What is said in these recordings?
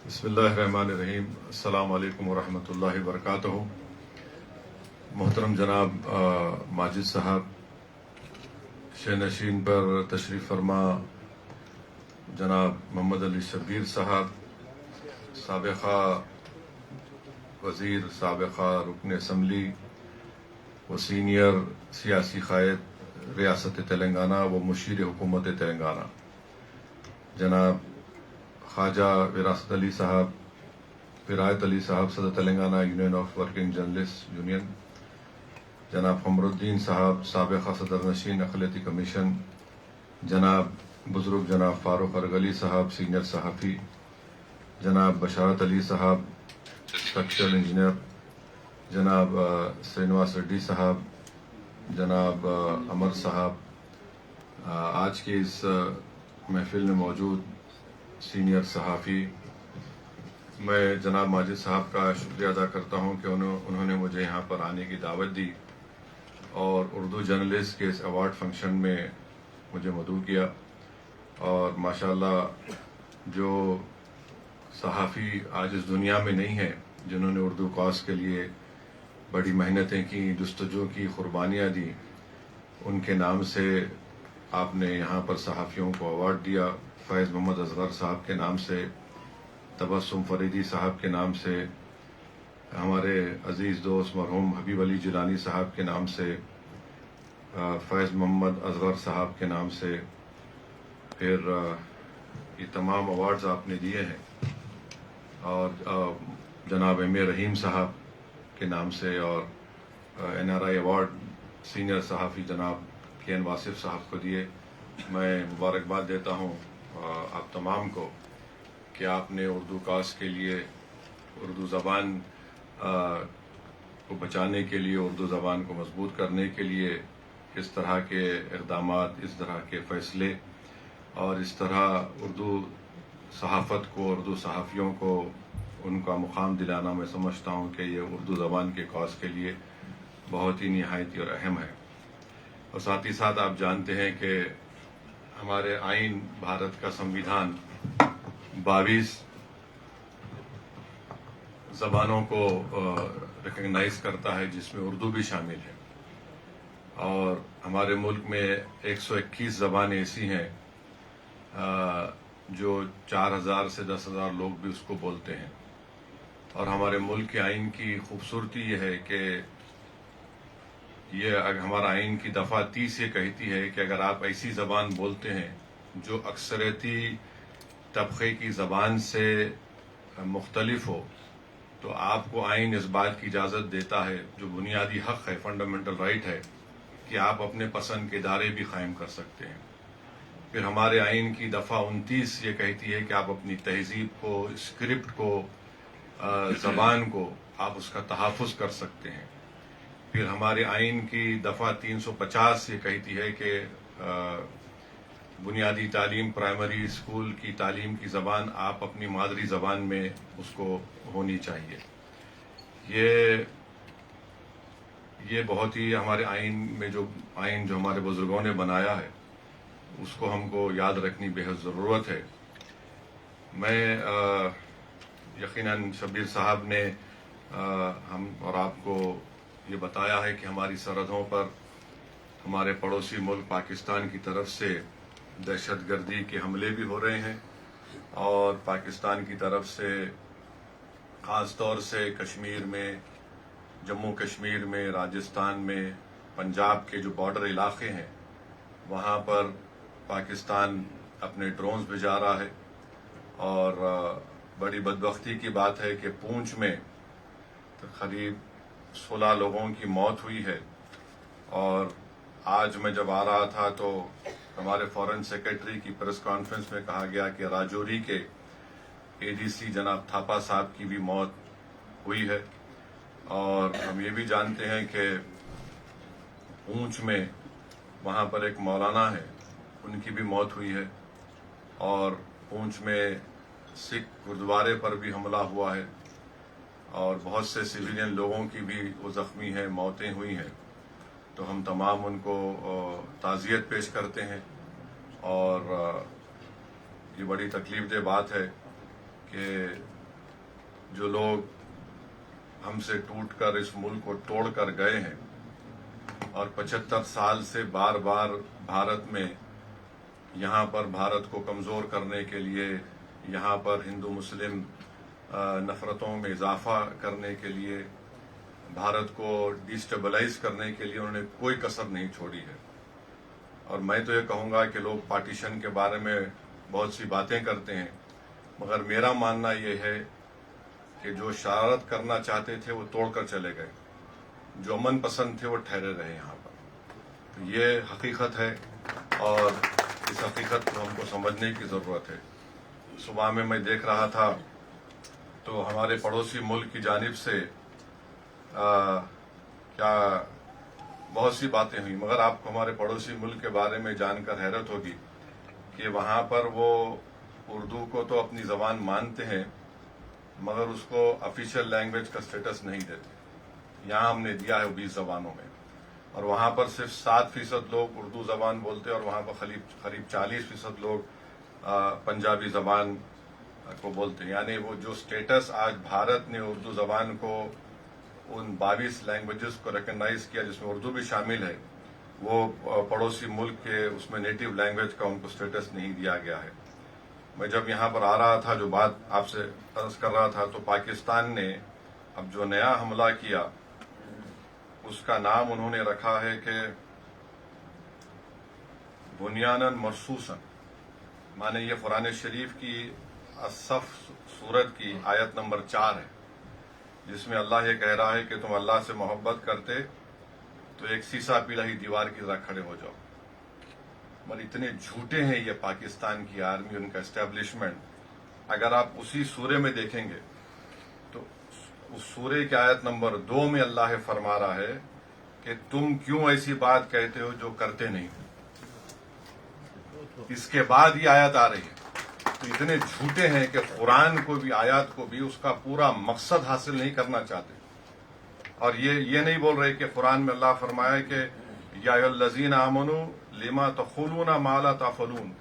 بسم اللہ الرحمن الرحیم۔ السلام علیکم ورحمۃ اللہ وبرکاتہ۔ محترم جناب ماجد صاحب، شینشین پر تشریف فرما جناب محمد علی شبیر صاحب، سابقہ وزیر، سابقہ رکن اسمبلی و سینئر سیاسی قائد ریاست تلنگانہ و مشیر حکومت تلنگانہ، جناب خواجہ وراثت علی صاحب، ولایت علی صاحب، صدر Telangana union of working journalist union, جناب قمر الدین صاحب، سابقہ صدر نشین اقلیتی کمیشن، جناب بزرگ جناب فاروق ارغلی صاحب، سینئر صحافی، جناب بشارت علی صاحب، اسٹرکچرل انجینئر، جناب سرینواس ریڈی صاحب، جناب امر صاحب، آج کی اس محفل میں موجود سینئر صحافی، میں جناب ماجد صاحب کا شکریہ ادا کرتا ہوں کہ انہوں نے مجھے یہاں پر آنے کی دعوت دی اور اردو جرنلسٹ کے اس ایوارڈ فنکشن میں مجھے مدعو کیا۔ اور ماشاءاللہ جو صحافی آج اس دنیا میں نہیں ہیں، جنہوں نے اردو کاز کے لیے بڑی محنتیں کی، جستجو کی، قربانیاں دی، ان کے نام سے آپ نے یہاں پر صحافیوں کو ایوارڈ دیا۔ فیض محمد اصغر صاحب کے نام سے، تبسم فریدی صاحب کے نام سے، ہمارے عزیز دوست مرحوم حبیب علی جیلانی صاحب کے نام سے، فیض محمد اصغر صاحب کے نام سے، پھر یہ تمام ایوارڈز آپ نے دیے ہیں، اور جناب ایم اے رحیم صاحب کے نام سے، اور N R I award senior صحافی جناب کے این واصف صاحب کو دیے۔ میں مبارکباد دیتا ہوں آپ تمام کو کہ آپ نے اردو کاز کے لیے، اردو زبان کو بچانے کے لیے، اردو زبان کو مضبوط کرنے کے لیے اس طرح کے اقدامات، اس طرح کے فیصلے، اور اس طرح اردو صحافت کو، اردو صحافیوں کو ان کا مقام دلانا، میں سمجھتا ہوں کہ یہ اردو زبان کے کاز کے لیے بہت ہی نہایت اور اہم ہے۔ اور ساتھ ہی ساتھ آپ جانتے ہیں کہ ہمارے آئین، بھارت کا سمویدھان 22 زبانوں کو ریکگنائز کرتا ہے، جس میں اردو بھی شامل ہے، اور ہمارے ملک میں 121 زبانیں ایسی ہیں جو 4000 سے 10,000 لوگ بھی اس کو بولتے ہیں۔ اور ہمارے ملک کے آئین کی خوبصورتی یہ ہے کہ ہمارا آئین کی دفعہ 30 یہ کہتی ہے کہ اگر آپ ایسی زبان بولتے ہیں جو اکثریتی طبقے کی زبان سے مختلف ہو، تو آپ کو آئین اس بات کی اجازت دیتا ہے، جو بنیادی حق ہے، فنڈامنٹل رائٹ ہے، کہ آپ اپنے پسند کے ادارے بھی قائم کر سکتے ہیں۔ پھر ہمارے آئین کی دفعہ 29 یہ کہتی ہے کہ آپ اپنی تہذیب کو، اسکرپٹ کو، زبان کو آپ اس کا تحفظ کر سکتے ہیں۔ پھر ہمارے آئین کی دفعہ 350 یہ کہتی ہے کہ بنیادی تعلیم، پرائمری اسکول کی تعلیم کی زبان آپ اپنی مادری زبان میں اس کو ہونی چاہیے۔ یہ بہت ہی ہمارے آئین میں جو ہمارے بزرگوں نے بنایا ہے، اس کو ہم کو یاد رکھنی بہت ضرورت ہے۔ میں یقیناً شبیر صاحب نے ہم اور آپ کو یہ بتایا ہے کہ ہماری سرحدوں پر ہمارے پڑوسی ملک پاکستان کی طرف سے دہشت گردی کے حملے بھی ہو رہے ہیں، اور پاکستان کی طرف سے خاص طور سے کشمیر میں، جموں کشمیر میں، راجستھان میں، پنجاب کے جو بارڈر علاقے ہیں، وہاں پر پاکستان اپنے ڈرونز بھیجا رہا ہے۔ اور بڑی بدبختی کی بات ہے کہ پونچھ میں قریب 16 لوگوں کی موت ہوئی ہے، اور آج میں جب آ رہا تھا تو ہمارے فورن سیکرٹری کی پریس کانفرنس میں کہا گیا کہ راجوری کے اے ڈی سی جناب تھاپا صاحب کی بھی موت ہوئی ہے۔ اور ہم یہ بھی جانتے ہیں کہ پونچھ میں وہاں پر ایک مولانا ہے، ان کی بھی موت ہوئی ہے، اور پونچھ میں سکھ گردوارے پر بھی حملہ ہوا ہے، اور بہت سے سویلین لوگوں کی بھی وہ زخمی ہیں، موتیں ہوئی ہیں۔ تو ہم تمام ان کو تعزیت پیش کرتے ہیں، اور یہ بڑی تکلیف دہ بات ہے کہ جو لوگ ہم سے ٹوٹ کر اس ملک کو توڑ کر گئے ہیں اور 75 سال سے بار بار بھارت میں یہاں پر بھارت کو کمزور کرنے کے لیے، یہاں پر ہندو مسلم نفرتوں میں اضافہ کرنے کے لیے، بھارت کو ڈیسٹیبلائز کرنے کے لیے انہوں نے کوئی کسر نہیں چھوڑی ہے۔ اور میں تو یہ کہوں گا کہ لوگ پارٹیشن کے بارے میں بہت سی باتیں کرتے ہیں، مگر میرا ماننا یہ ہے کہ جو شرارت کرنا چاہتے تھے وہ توڑ کر چلے گئے، جو امن پسند تھے وہ ٹھہرے رہے یہاں پر۔ تو یہ حقیقت ہے اور اس حقیقت کو ہم کو سمجھنے کی ضرورت ہے۔ صبح میں دیکھ رہا تھا تو ہمارے پڑوسی ملک کی جانب سے کیا بہت سی باتیں ہوئی، مگر آپ کو ہمارے پڑوسی ملک کے بارے میں جان کر حیرت ہوگی کہ وہاں پر وہ اردو کو تو اپنی زبان مانتے ہیں مگر اس کو آفیشیل لینگویج کا سٹیٹس نہیں دیتے۔ یہاں ہم نے دیا ہے 20 زبانوں میں، اور وہاں پر صرف 7% لوگ اردو زبان بولتے ہیں اور وہاں پر قریب 40% لوگ پنجابی زبان کو بولتے ہیں۔ یعنی وہ جو سٹیٹس آج بھارت نے اردو زبان کو ان 22 لینگویجز کو ریکگنائز کیا جس میں اردو بھی شامل ہے، وہ پڑوسی ملک کے اس میں نیٹو لینگویج کا ان کو سٹیٹس نہیں دیا گیا ہے۔ میں جب یہاں پر آ رہا تھا جو بات آپ سے عرض کر رہا تھا تو پاکستان نے اب جو نیا حملہ کیا اس کا نام انہوں نے رکھا ہے کہ بنیاناً مرصوصاً، مانے یہ قرآن شریف کی الصف سورت کی آیت نمبر 4 ہے، جس میں اللہ یہ کہہ رہا ہے کہ تم اللہ سے محبت کرتے تو ایک سیسا پلائی دیوار کی طرح کھڑے ہو جاؤ۔ مگر اتنے جھوٹے ہیں یہ پاکستان کی آرمی، ان کا اسٹیبلشمنٹ۔ اگر آپ اسی سورے میں دیکھیں گے تو اس سورے کی آیت نمبر 2 میں اللہ فرما رہا ہے کہ تم کیوں ایسی بات کہتے ہو جو کرتے نہیں۔ اس کے بعد یہ آیت آ رہی ہے۔ تو اتنے جھوٹے ہیں کہ قرآن کو بھی، آیات کو بھی اس کا پورا مقصد حاصل نہیں کرنا چاہتے۔ اور یہ نہیں بول رہے کہ قرآن میں اللہ فرمایا کہ یا ایھا الذین آمنوا لما تقولون ما لا تفعلون،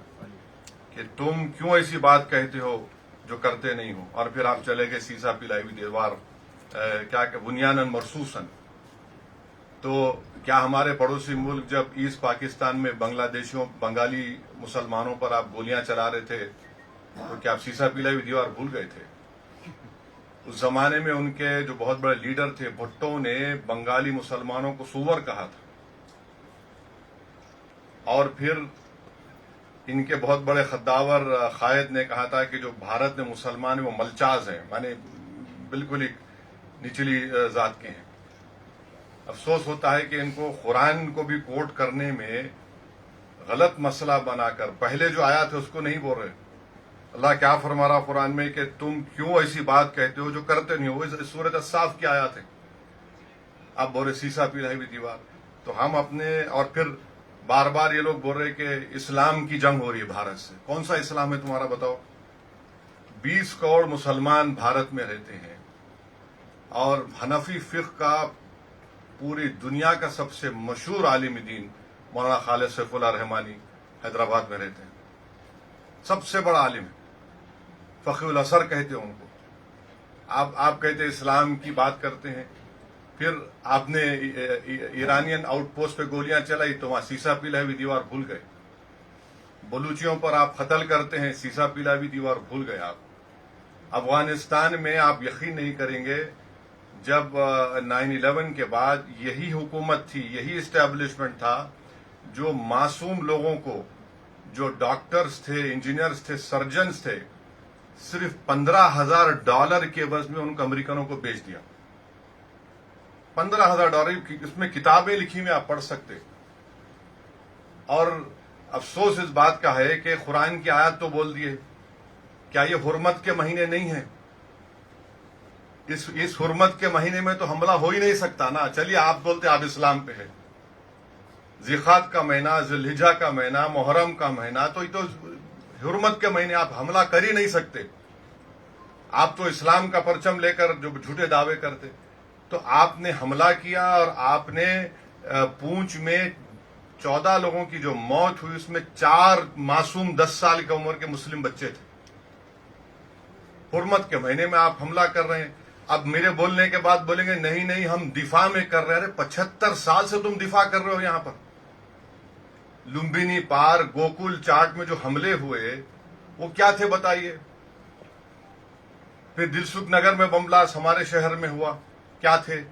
کہ تم کیوں ایسی بات کہتے ہو جو کرتے نہیں ہو، اور پھر آپ چلے گئے سیسا پلائی ہوئی دیوار کیا کہ بنیاناً مرصوصاً۔ تو کیا ہمارے پڑوسی ملک جب ایسٹ پاکستان میں بنگالی مسلمانوں پر آپ گولیاں چلا رہے تھے تو کیا آپ سیسا پلائی ہوئی دیوار بھول گئے تھے؟ اس زمانے میں ان کے جو بہت بڑے لیڈر تھے بھٹو نے بنگالی مسلمانوں کو سور کہا تھا، اور پھر ان کے بہت بڑے خداور قائد نے کہا تھا کہ جو بھارت میں مسلمان ہیں وہ ملچاز ہیں، مانے بالکل ایک نچلی ذات کے ہیں۔ افسوس ہوتا ہے کہ ان کو قرآن کو بھی کوٹ کرنے میں غلط مسئلہ بنا کر پہلے جو آیا تھا اس کو نہیں بول رہے۔ اللہ کیا فرما رہا قرآن میں کہ تم کیوں ایسی بات کہتے ہو جو کرتے نہیں ہو، وہ سورۃ الصاف کی آیات ہے۔ اب بول رہے سیسا پلائی ہوئی دیوار۔ تو ہم اپنے، اور پھر بار بار یہ لوگ بول رہے کہ اسلام کی جنگ ہو رہی ہے بھارت سے۔ کون سا اسلام ہے تمہارا بتاؤ؟ 20 کروڑ مسلمان بھارت میں رہتے ہیں، اور حنفی فقہ کا پوری دنیا کا سب سے مشہور عالم دین مولانا خالد سیف اللہ رحمانی حیدرآباد میں رہتے ہیں، سب سے بڑا عالم ہے، فقیہ الاثر کہتے ہیں ان کو۔ آپ کہتے اسلام کی بات کرتے ہیں، پھر آپ نے ایرانین آؤٹ پوسٹ پہ گولیاں چلائی تو وہاں سیسا پلائی ہوئی دیوار بھول گئے۔ بلوچیوں پر آپ قتل کرتے ہیں، سیسا پلائی ہوئی دیوار بھول گئے آپ۔ افغانستان میں آپ یقین نہیں کریں گے، جب 9/11 کے بعد یہی حکومت تھی، یہی اسٹیبلشمنٹ تھا جو معصوم لوگوں کو، جو ڈاکٹرز تھے، انجینئرز تھے، سرجنز تھے، صرف $15,000 کے عوض میں ان کو امریکنوں کو بیچ دیا۔ $15,000 اس میں کتابیں لکھی میں آپ پڑھ سکتے۔ اور افسوس اس بات کا ہے کہ قرآن کی آیات تو بول دیے، کیا یہ حرمت کے مہینے نہیں ہیں؟ اس حرمت کے مہینے میں تو حملہ ہو ہی نہیں سکتا نا۔ چلیے آپ بولتے آپ اسلام پہ ہے، ذیقات کا مہینہ، ذی الحجہ کا مہینہ، محرم کا مہینہ، تو یہ تو حرمت کے مہینے آپ حملہ کر ہی نہیں سکتے۔ آپ تو اسلام کا پرچم لے کر جو جھوٹے دعوے کرتے، تو آپ نے حملہ کیا، اور آپ نے پونچھ میں 14 لوگوں کی جو موت ہوئی اس میں 4 معصوم 10 سال کی عمر کے مسلم بچے تھے۔ حرمت کے مہینے میں آپ حملہ کر رہے ہیں. اب میرے بولنے کے بعد بولیں گے نہیں نہیں ہم دفاع میں کر رہے ہیں. ارے 75 سال سے تم دفاع کر رہے ہو. یہاں پر لمبینی پار گوکل چاٹ میں جو حملے ہوئے وہ کیا تھے بتائیے. پھر دلسکھ نگر میں بم بلاسٹ ہمارے شہر میں ہوا, کیا تھے.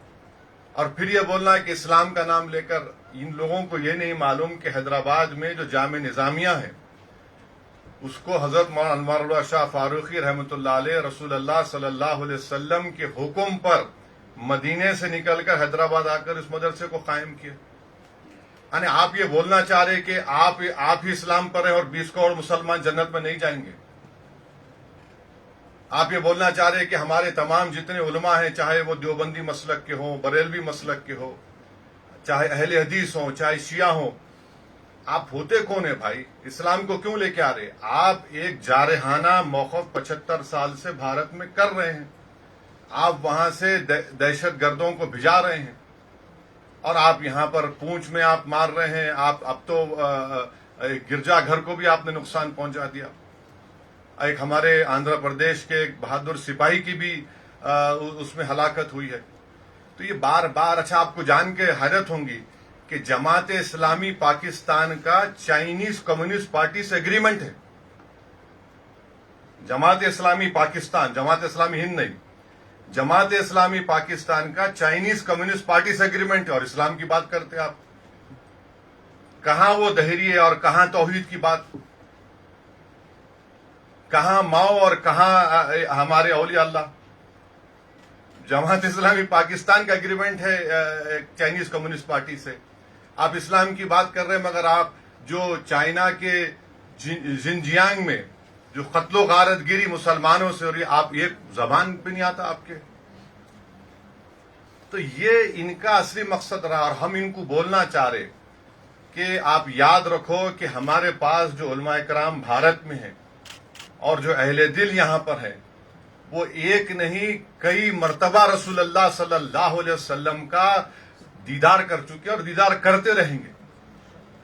اور پھر یہ بولنا ہے کہ اسلام کا نام لے کر, ان لوگوں کو یہ نہیں معلوم کہ حیدرآباد میں جو جامع نظامیہ ہے اس کو حضرت مولانا انوار اللہ شاہ فاروقی رحمۃ اللہ علیہ رسول اللہ صلی اللہ علیہ وسلم کے حکم پر مدینے سے نکل کر حیدرآباد آ کر اس مدرسے کو قائم کیا. یعنی آپ یہ بولنا چاہ رہے کہ آپ ہی اسلام پر ہیں اور 20 کروڑ مسلمان جنت میں نہیں جائیں گے. آپ یہ بولنا چاہ رہے کہ ہمارے تمام جتنے علماء ہیں, چاہے وہ دیوبندی مسلک کے ہوں, بریلوی مسلک کے ہوں, چاہے اہل حدیث ہوں, چاہے شیعہ ہوں, آپ ہوتے کون ہیں بھائی؟ اسلام کو کیوں لے کے آ رہے؟ آپ ایک جارحانہ موقف 75 سال سے بھارت میں کر رہے ہیں. آپ وہاں سے دہشت گردوں کو بھجا رہے ہیں اور آپ یہاں پر پونچھ میں آپ مار رہے ہیں. آپ اب تو گرجا گھر کو بھی آپ نے نقصان پہنچا دیا. ایک ہمارے آندھرا پردیش کے ایک بہادر سپاہی کی بھی اس میں ہلاکت ہوئی ہے. تو یہ بار بار, اچھا آپ کو جان کے حیرت ہوں گی کہ جماعت اسلامی پاکستان کا چائنیز کمیونسٹ پارٹی سے اگریمنٹ ہے. جماعت اسلامی پاکستان, جماعت اسلامی ہند نہیں, جماعت اسلامی پاکستان کا چائنیز کمیونسٹ پارٹی سے اگریمنٹ ہے. اور اسلام کی بات کرتے آپ, کہاں وہ دہری ہے اور کہاں توحید کی بات, کہاں ماؤ اور کہاں ہمارے اولیاء اللہ. جماعت اسلامی پاکستان کا اگریمنٹ ہے چائنیز کمیونسٹ پارٹی سے. آپ اسلام کی بات کر رہے ہیں مگر آپ جو چائنا کے زنجیانگ میں جو قتل و غارت گیری مسلمانوں سے ہو رہی ہے, آپ ایک زبان پہ نہیں آتا آپ کے. تو یہ ان کا اصلی مقصد رہا اور ہم ان کو بولنا چاہ رہے کہ آپ یاد رکھو کہ ہمارے پاس جو علماء کرام بھارت میں ہیں اور جو اہل دل یہاں پر ہیں وہ ایک نہیں کئی مرتبہ رسول اللہ صلی اللہ علیہ وسلم کا دیدار کر چکے اور دیدار کرتے رہیں گے.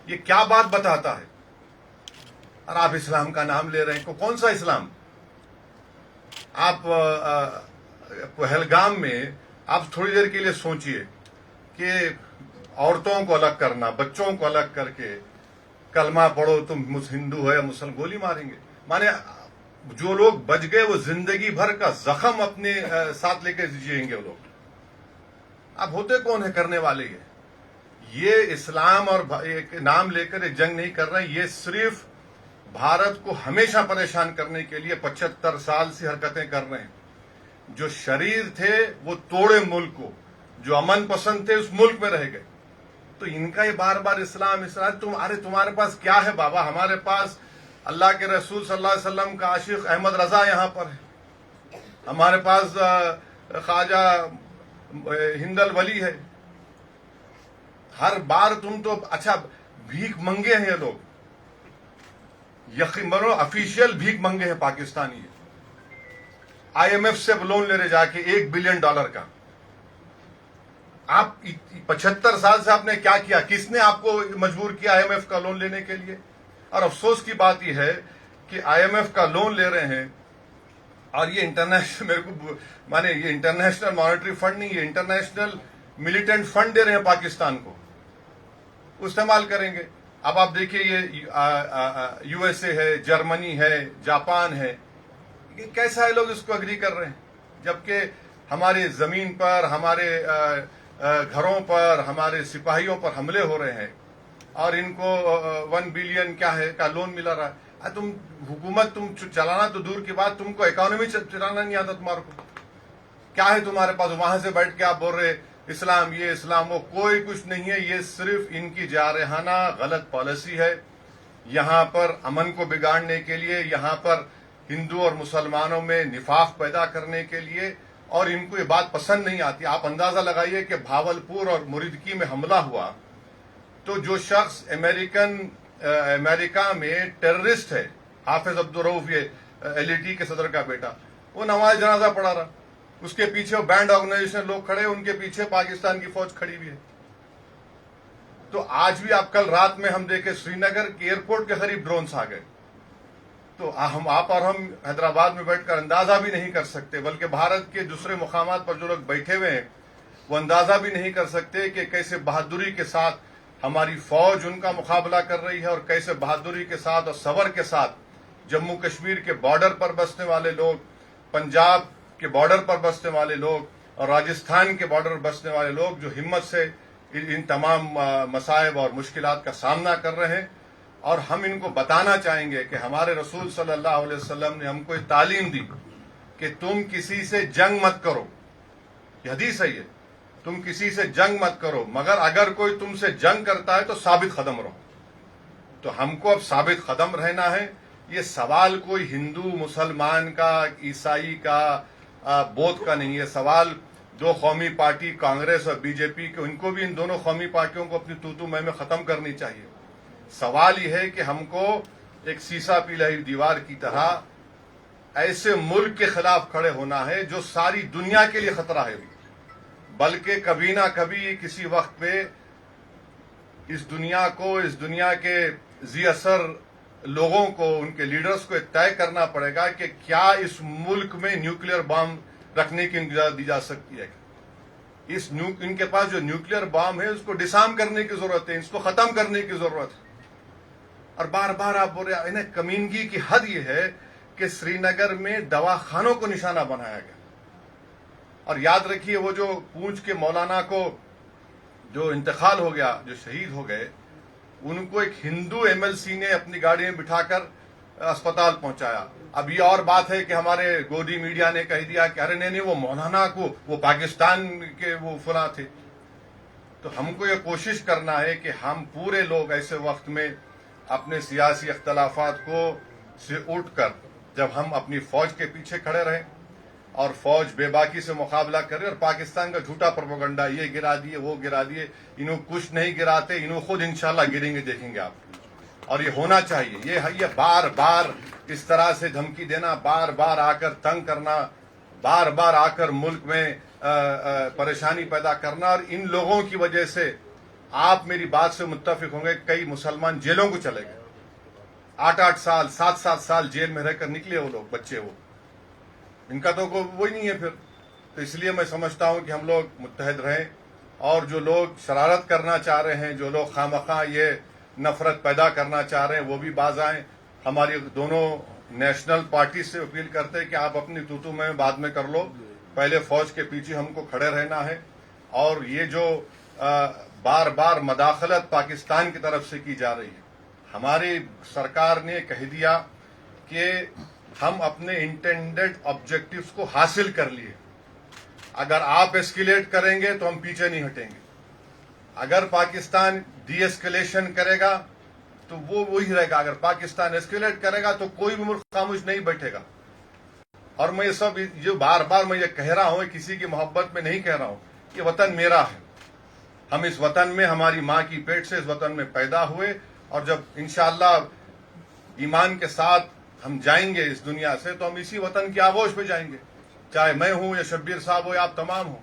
یہ کیا بات بتاتا ہے؟ اور آپ اسلام کا نام لے رہے ہیں. کون سا اسلام؟ آپ پہلگام میں آپ تھوڑی دیر کے لیے سوچئے کہ عورتوں کو الگ کرنا, بچوں کو الگ کر کے کلمہ پڑھو تم ہندو ہو یا مسلم, گولی ماریں گے. مانے جو لوگ بچ گئے وہ زندگی بھر کا زخم اپنے ساتھ لے کے جئیں گے وہ لوگ. اب ہوتے کون ہیں کرنے والے؟ یہ اسلام اور ایک نام لے کر ایک جنگ نہیں کر رہے ہیں. یہ صرف بھارت کو ہمیشہ پریشان کرنے کے لیے 75 سال سے حرکتیں کر رہے ہیں. جو شریر تھے وہ توڑے ملک کو, جو امن پسند تھے اس ملک میں رہ گئے. تو ان کا یہ بار بار اسلام تمہارے پاس کیا ہے بابا؟ ہمارے پاس اللہ کے رسول صلی اللہ علیہ وسلم کا عاشق احمد رضا یہاں پر ہے. ہمارے پاس خواجہ ہند الولی ہے. ہر بار تم تو اچھا بھیک منگے ہیں یہ لوگ, یقین کرو افیشیل بھیک منگے ہیں پاکستانی. IMF سے لون لے رہے جا کے $1 بلین کا. آپ 75 سال سے آپ نے کیا کیا؟ کس نے آپ کو مجبور کیا IMF کا لون لینے کے لیے؟ اور افسوس کی بات یہ ہے کہ IMF کا لون لے رہے ہیں اور یہ انٹرنیشنل, میرے کو مانے یہ انٹرنیشنل مانیٹری فنڈ نہیں, یہ انٹرنیشنل ملیٹنٹ فنڈ دے رہے ہیں پاکستان کو, استعمال کریں گے. اب آپ دیکھیے یہ USA ہے, جرمنی ہے, جاپان ہے, یہ کیسا ہے لوگ اس کو اگری کر رہے ہیں جبکہ ہماری زمین پر, ہمارے گھروں پر, ہمارے سپاہیوں پر حملے ہو رہے ہیں اور ان کو 1 بلین کیا ہے کا لون ملا رہا ہے. تم حکومت تم چلانا تو دور کی بات, تم کو اکانومی چلانا نہیں آتا تمہارے کو. کیا ہے تمہارے پاس؟ وہاں سے بیٹھ کے آپ بول رہے اسلام یہ اسلام وہ, کوئی کچھ نہیں ہے. یہ صرف ان کی جارحانہ غلط پالیسی ہے. یہاں پر امن کو بگاڑنے کے لیے, یہاں پر ہندو اور مسلمانوں میں نفاق پیدا کرنے کے لیے, اور ان کو یہ بات پسند نہیں آتی. آپ اندازہ لگائیے کہ بھاولپور اور مریدکی میں حملہ ہوا تو جو شخص امریکہ میں ٹیررسٹ ہے, حافظ عبدالرؤف, یہ LAT کے صدر کا بیٹا, وہ نماز جنازہ پڑھا رہا. اس کے پیچھے وہ بینڈ آرگنائزیشن لوگ کھڑے, ان کے پیچھے پاکستان کی فوج کھڑی ہوئی ہے. تو آج بھی آپ کل رات میں ہم دیکھے سری نگر کے ایئرپورٹ کے قریب ڈرونز آ گئے. تو آپ اور ہم حیدرآباد میں بیٹھ کر اندازہ بھی نہیں کر سکتے، بلکہ بھارت کے دوسرے مقامات پر جو لوگ بیٹھے ہوئے ہیں وہ اندازہ بھی نہیں کر سکتے کہ کیسے بہادری کے ساتھ ہماری فوج ان کا مقابلہ کر رہی ہے، اور کیسے بہادری کے ساتھ اور صبر کے ساتھ جموں کشمیر کے بارڈر پر بسنے والے لوگ، پنجاب کے بارڈر پر بسنے والے لوگ اور راجستھان کے بارڈر پر بسنے والے لوگ جو ہمت سے ان تمام مصائب اور مشکلات کا سامنا کر رہے ہیں. اور ہم ان کو بتانا چاہیں گے کہ ہمارے رسول صلی اللہ علیہ وسلم نے ہم کو ایک تعلیم دی کہ تم کسی سے جنگ مت کرو. یہ حدیث ہے، یہ تم کسی سے جنگ مت کرو، مگر اگر کوئی تم سے جنگ کرتا ہے تو ثابت قدم رہو. تو ہم کو اب ثابت قدم رہنا ہے. یہ سوال کوئی ہندو مسلمان کا، عیسائی کا، بودھ کا نہیں. یہ سوال دو قومی پارٹی کانگریس اور بی جے پی کے، ان کو بھی ان دونوں قومی پارٹیوں کو اپنی تو میں ختم کرنی چاہیے. سوال یہ ہے کہ ہم کو ایک سیسا پی دیوار کی طرح ایسے ملک کے خلاف کھڑے ہونا ہے جو ساری دنیا کے لیے خطرہ ہے، بلکہ کبھی نہ کبھی کسی وقت پہ اس دنیا کو، اس دنیا کے ذی اثر لوگوں کو، ان کے لیڈرز کو طے کرنا پڑے گا کہ کیا اس ملک میں نیوکلیر بام رکھنے کی اجازت دی جا سکتی ہے. ان کے پاس جو نیوکلیر بام ہے اس کو ڈسارم کرنے کی ضرورت ہے، اس کو ختم کرنے کی ضرورت ہے. اور بار بار آپ بول رہے ہیں، کمینگی کی حد یہ ہے کہ سری نگر میں دواخانوں کو نشانہ بنایا گیا. اور یاد رکھیے وہ جو پونچھ کے مولانا کو جو انتقال ہو گیا، جو شہید ہو گئے، ان کو ایک ہندو ایم ایل سی نے اپنی گاڑی میں بٹھا کر اسپتال پہنچایا. اب یہ اور بات ہے کہ ہمارے گودی میڈیا نے کہہ دیا کہ ارے نہیں وہ مولانا کو، وہ پاکستان کے وہ فلاں تھے. تو ہم کو یہ کوشش کرنا ہے کہ ہم پورے لوگ ایسے وقت میں اپنے سیاسی اختلافات کو سے اٹھ کر جب ہم اپنی فوج کے پیچھے کھڑے رہیں اور فوج بے باکی سے مقابلہ کرے، اور پاکستان کا جھوٹا پروپیگنڈا یہ گرا دیے وہ گرا دیے، انہوں کچھ نہیں گراتے، انہوں خود انشاءاللہ گریں گے، دیکھیں گے آپ. اور یہ ہونا چاہیے. یہ بار بار اس طرح سے دھمکی دینا، بار بار آ کر تنگ کرنا، بار بار آ کر ملک میں پریشانی پیدا کرنا، اور ان لوگوں کی وجہ سے آپ میری بات سے متفق ہوں گے کئی مسلمان جیلوں کو چلے گئے. 8 سال 7 سال جیل میں رہ کر نکلے وہ لوگ، بچے وہ، ان کا تو وہی نہیں ہے پھر. تو اس لیے میں سمجھتا ہوں کہ ہم لوگ متحد رہیں، اور جو لوگ شرارت کرنا چاہ رہے ہیں، جو لوگ خواہ یہ نفرت پیدا کرنا چاہ رہے ہیں، وہ بھی باز آئیں. ہماری دونوں نیشنل پارٹی سے اپیل کرتے ہیں کہ آپ اپنی تو میں بعد میں کر لو، پہلے فوج کے پیچھے ہم کو کھڑے رہنا ہے. اور یہ جو بار بار مداخلت پاکستان کی طرف سے کی جا رہی ہے، ہماری سرکار نے کہہ دیا کہ ہم اپنے انٹینڈڈ آبجیکٹیوز کو حاصل کر لیے. اگر آپ ایسکیلیٹ کریں گے تو ہم پیچھے نہیں ہٹیں گے. اگر پاکستان ڈی ایسکیلیشن کرے گا تو وہ وہی رہے گا. اگر پاکستان ایسکیلیٹ کرے گا تو کوئی بھی ملک خاموش نہیں بیٹھے گا. اور میں یہ سب جو بار بار میں یہ کہہ رہا ہوں، کسی کی محبت میں نہیں کہہ رہا ہوں. یہ وطن میرا ہے. ہم اس وطن میں، ہماری ماں کی پیٹ سے اس وطن میں پیدا ہوئے، اور جب انشاءاللہ ایمان کے ساتھ ہم جائیں گے اس دنیا سے تو ہم اسی وطن کی آغوش پہ جائیں گے، چاہے میں ہوں یا شبیر صاحب ہو یا آپ تمام ہوں.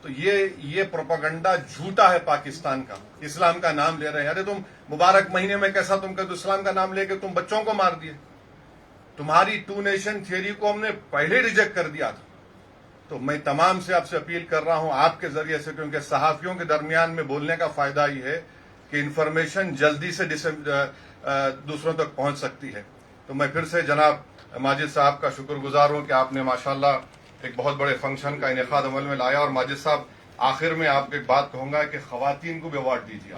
تو یہ پروپیگنڈا جھوٹا ہے پاکستان کا. اسلام کا نام لے رہے ہیں. ارے تم مبارک مہینے میں کیسا تم کہتے اسلام کا نام لے کے تم بچوں کو مار دیے. تمہاری 2 نیشن تھیوری کو ہم نے پہلے ریجیکٹ کر دیا تھا. تو میں تمام سے آپ سے اپیل کر رہا ہوں آپ کے ذریعے سے، کیونکہ صحافیوں کے درمیان میں بولنے کا فائدہ یہ ہے کہ انفارمیشن جلدی سے دوسروں تک پہنچ سکتی ہے. تو میں پھر سے جناب ماجد صاحب کا شکر گزار ہوں کہ آپ نے ماشاءاللہ ایک بہت بڑے فنکشن کا انعقاد عمل میں لایا. اور ماجد صاحب، آخر میں آپ کو ایک بات کہوں گا کہ خواتین کو بھی ایوارڈ دیجیے.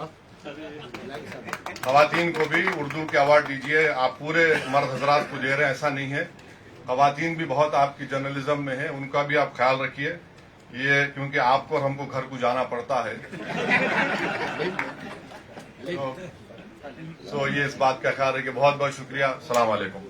خواتین کو بھی اردو کے ایوارڈ دیجیے. آپ پورے مرد حضرات کو دے رہے ہیں ایسا نہیں ہے. خواتین بھی بہت آپ کی جرنلزم میں ہیں، ان کا بھی آپ خیال رکھیے. یہ کیونکہ آپ کو اور ہم کو گھر کو جانا پڑتا ہے. تو یہ اس بات کا خیال ہے کہ بہت بہت شکریہ. السلام علیکم.